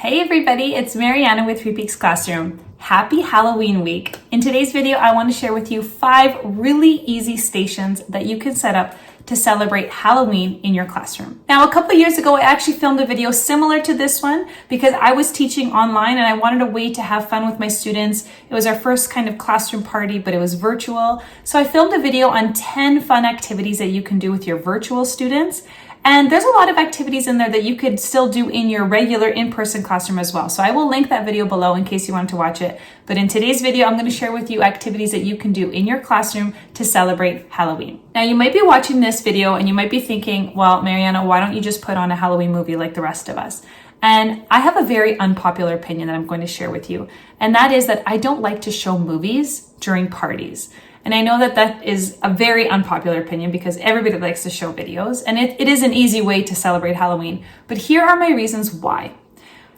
Hey everybody, it's Mariana with Three Peaks Classroom. Happy Halloween week. In today's video, I want to share with you 5 really easy stations that you can set up to celebrate Halloween in your classroom. Now, a couple of years ago, I actually filmed a video similar to this one because I was teaching online and I wanted a way to have fun with my students. It was our first kind of classroom party, but it was virtual. So I filmed a video on 10 fun activities that you can do with your virtual students. And there's a lot of activities in there that you could still do in your regular in-person classroom as well. So I will link that video below in case you want to watch it. But in today's video, I'm going to share with you activities that you can do in your classroom to celebrate Halloween. Now, you might be watching this video and you might be thinking, well, Mariana, why don't you just put on a Halloween movie like the rest of us? And I have a very unpopular opinion that I'm going to share with you. And that is that I don't like to show movies during parties. And I know that that is a very unpopular opinion because everybody likes to show videos, and it is an easy way to celebrate Halloween. But here are my reasons why.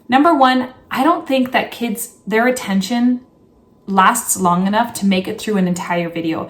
Number one, I don't think that kids, their attention lasts long enough to make it through an entire video.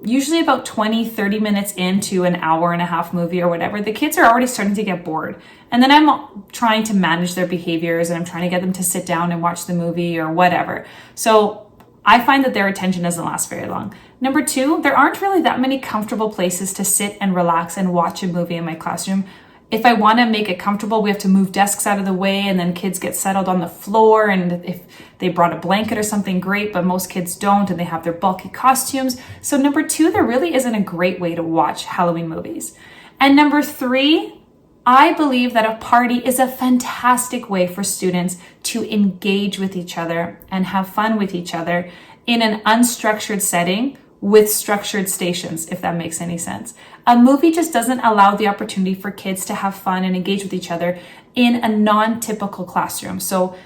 Usually about 20, 30 minutes into an hour and a half movie or whatever, the kids are already starting to get bored. And then I'm trying to manage their behaviors and I'm trying to get them to sit down and watch the movie or whatever. So I find that their attention doesn't last very long. Number two, there aren't really that many comfortable places to sit and relax and watch a movie in my classroom. If I want to make it comfortable, we have to move desks out of the way and then kids get settled on the floor. And if they brought a blanket or something, great, but most kids don't and they have their bulky costumes. So number two, there really isn't a great way to watch Halloween movies. And number three, I believe that a party is a fantastic way for students to engage with each other and have fun with each other in an unstructured setting with structured stations, if that makes any sense. A movie just doesn't allow the opportunity for kids to have fun and engage with each other in a non-typical classroom. So,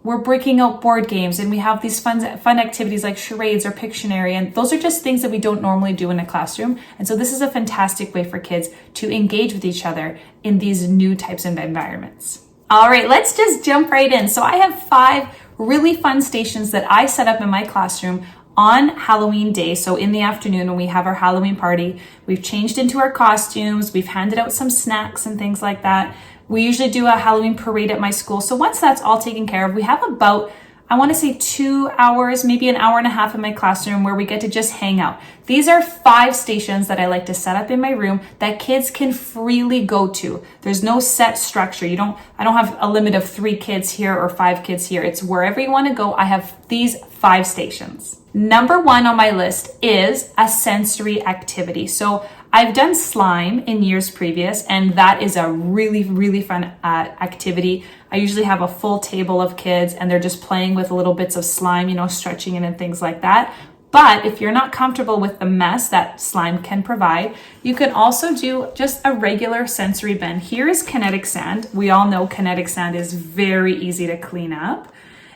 we're breaking out board games and we have these fun activities like charades or Pictionary, and those are just things that we don't normally do in a classroom. And so this is a fantastic way for kids to engage with each other in these new types of environments. All right, let's just jump right in. So I have 5 really fun stations that I set up in my classroom on Halloween day. So in the afternoon when we have our Halloween party, we've changed into our costumes, we've handed out some snacks and things like that. We usually do a Halloween parade at my school. So once that's all taken care of, we have about, I want to say 2 hours, maybe an hour and a half in my classroom where we get to just hang out. These are 5 stations that I like to set up in my room that kids can freely go to. There's no set structure. I don't have a limit of 3 kids here or 5 kids here. It's wherever you want to go. I have these 5 stations. Number 1 on my list is a sensory activity. So I've done slime in years previous, and that is a really, really fun activity. I usually have a full table of kids and they're just playing with little bits of slime, stretching it and things like that. But if you're not comfortable with the mess that slime can provide, you can also do just a regular sensory bin. Here is kinetic sand. We all know kinetic sand is very easy to clean up.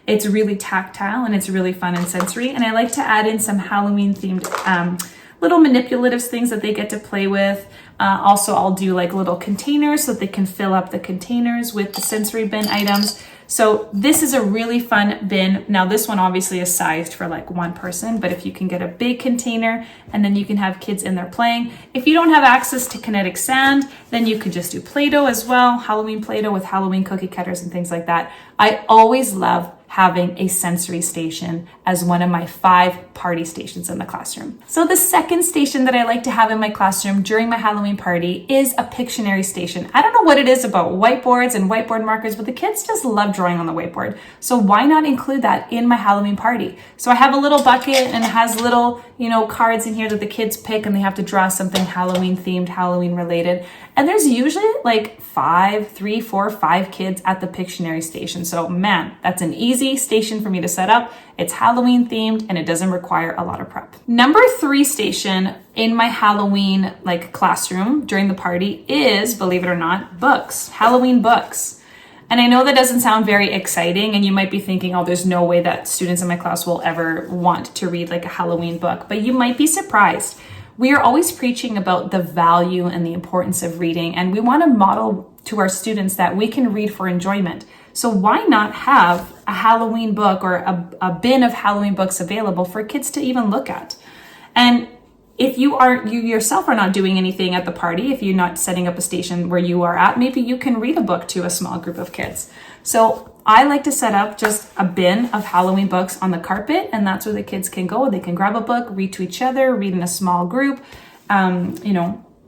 It's really tactile and it's really fun and sensory. And I like to add in some Halloween themed little manipulative things that they get to play with. Also, I'll do like little containers so that they can fill up the containers with the sensory bin items. So this is a really fun bin. Now this one obviously is sized for like 1 person, but if you can get a big container and then you can have kids in there playing. If you don't have access to kinetic sand, then you could just do Play-Doh as well, Halloween Play-Doh with Halloween cookie cutters and things like that. I always love having a sensory station as one of my 5 party stations in the classroom. So the second station that I like to have in my classroom during my Halloween party is a Pictionary station. I don't know what it is about whiteboards and whiteboard markers, but the kids just love drawing on the whiteboard. So why not include that in my Halloween party? So I have a little bucket and it has little, cards in here that the kids pick and they have to draw something Halloween themed, Halloween related. And there's usually like 3, 4, 5 kids at the Pictionary station. So man, that's an easy station for me to set up. It's Halloween themed and it doesn't require a lot of prep. Number 3 station in my Halloween classroom during the party is, believe it or not, books, Halloween books. And I know that doesn't sound very exciting and you might be thinking, oh, there's no way that students in my class will ever want to read like a Halloween book, but you might be surprised. We are always preaching about the value and the importance of reading, and we want to model to our students that we can read for enjoyment. So why not have a Halloween book or a bin of Halloween books available for kids to even look at? And if you yourself are not doing anything at the party, if you're not setting up a station where you are at, maybe you can read a book to a small group of kids. So I like to set up just a bin of Halloween books on the carpet, and that's where the kids can go. They can grab a book, read to each other, read in a small group,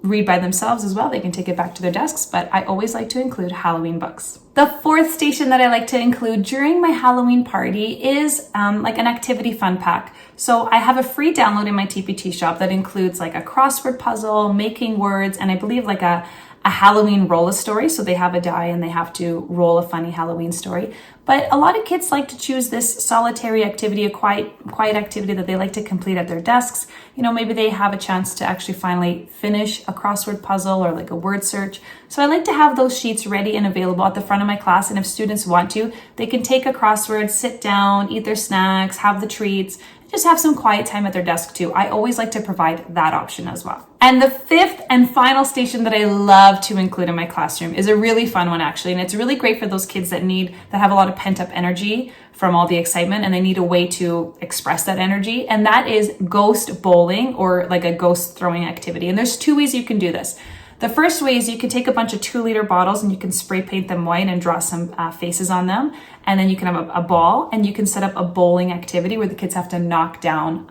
read by themselves as well. They can take it back to their desks, but I always like to include Halloween books. The fourth station that I like to include during my Halloween party is like an activity fun pack. So I have a free download in my TPT shop that includes like a crossword puzzle, making words, and I believe like a Halloween roll a story. So they have a die and they have to roll a funny Halloween story. But a lot of kids like to choose this solitary activity, a quiet activity that they like to complete at their desks. Maybe they have a chance to actually finally finish a crossword puzzle or like a word search. So I like to have those sheets ready and available at the front of my class. And if students want to, they can take a crossword, sit down, eat their snacks, have the treats, just have some quiet time at their desk too. I always like to provide that option as well. And the fifth and final station that I love to include in my classroom is a really fun one actually. And it's really great for those kids that have a lot of pent up energy from all the excitement and they need a way to express that energy. And that is ghost bowling or like a ghost throwing activity. And there's two ways you can do this. The first way is you can take a bunch of 2-liter bottles and you can spray paint them white and draw some faces on them. And then you can have a ball and you can set up a bowling activity where the kids have to knock down,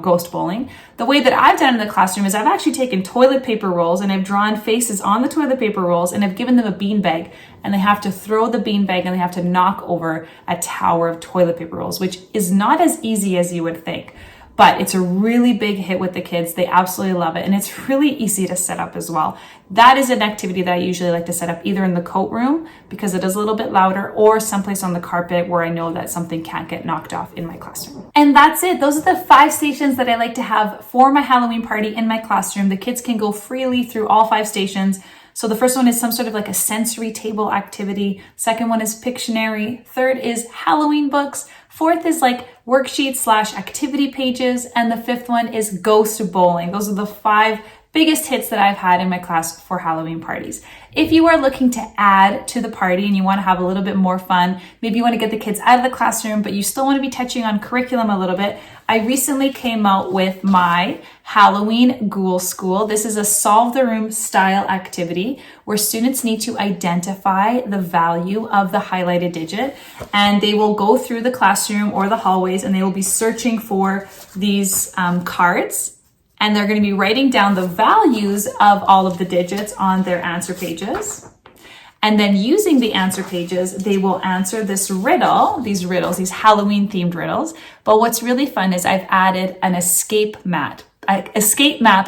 ghost bowling. The way that I've done in the classroom is I've actually taken toilet paper rolls and I've drawn faces on the toilet paper rolls and I've given them a beanbag and they have to throw the beanbag and they have to knock over a tower of toilet paper rolls, which is not as easy as you would think. But it's a really big hit with the kids. They absolutely love it. And it's really easy to set up as well. That is an activity that I usually like to set up either in the coat room because it is a little bit louder or someplace on the carpet where I know that something can't get knocked off in my classroom. And that's it. Those are the 5 stations that I like to have for my Halloween party in my classroom. The kids can go freely through all 5 stations. So the first one is some sort of like a sensory table activity. Second one is Pictionary. Third is Halloween books. Fourth is like worksheets / activity pages. And the fifth one is ghost bowling. Those are the 5 biggest hits that I've had in my class for Halloween parties. If you are looking to add to the party and you want to have a little bit more fun, maybe you want to get the kids out of the classroom, but you still want to be touching on curriculum a little bit, I recently came out with my Halloween Ghoul School. This is a solve the room style activity where students need to identify the value of the highlighted digit, and they will go through the classroom or the hallways and they will be searching for these cards. And they're going to be writing down the values of all of the digits on their answer pages. And then using the answer pages, they will answer this riddle, these Halloween themed riddles. But what's really fun is I've added an escape map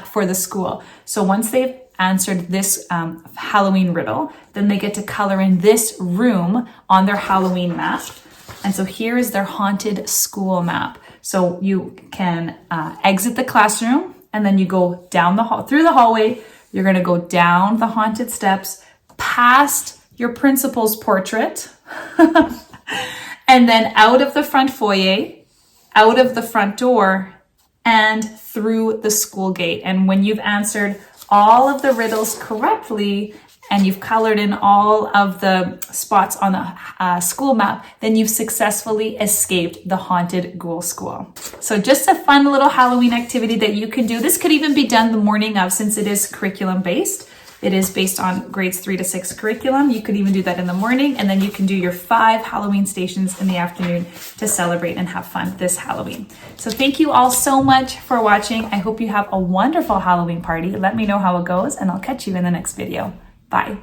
for the school. So once they've answered this Halloween riddle, then they get to color in this room on their Halloween map. And so here is their haunted school map. So you can exit the classroom, and then you go down through the hallway. You're going to go down the haunted steps, past your principal's portrait, and then out of the front foyer, out of the front door, and through the school gate. And when you've answered all of the riddles correctly, and you've colored in all of the spots on the school map, then you've successfully escaped the haunted ghoul school. So just a fun little Halloween activity that you can do. This could even be done the morning of, since it is curriculum based. It is based on grades 3 to 6 curriculum. You could even do that in the morning, and then you can do your 5 Halloween stations in the afternoon to celebrate and have fun this Halloween. So thank you all so much for watching. I hope you have a wonderful Halloween party. Let me know how it goes, and I'll catch you in the next video. Bye.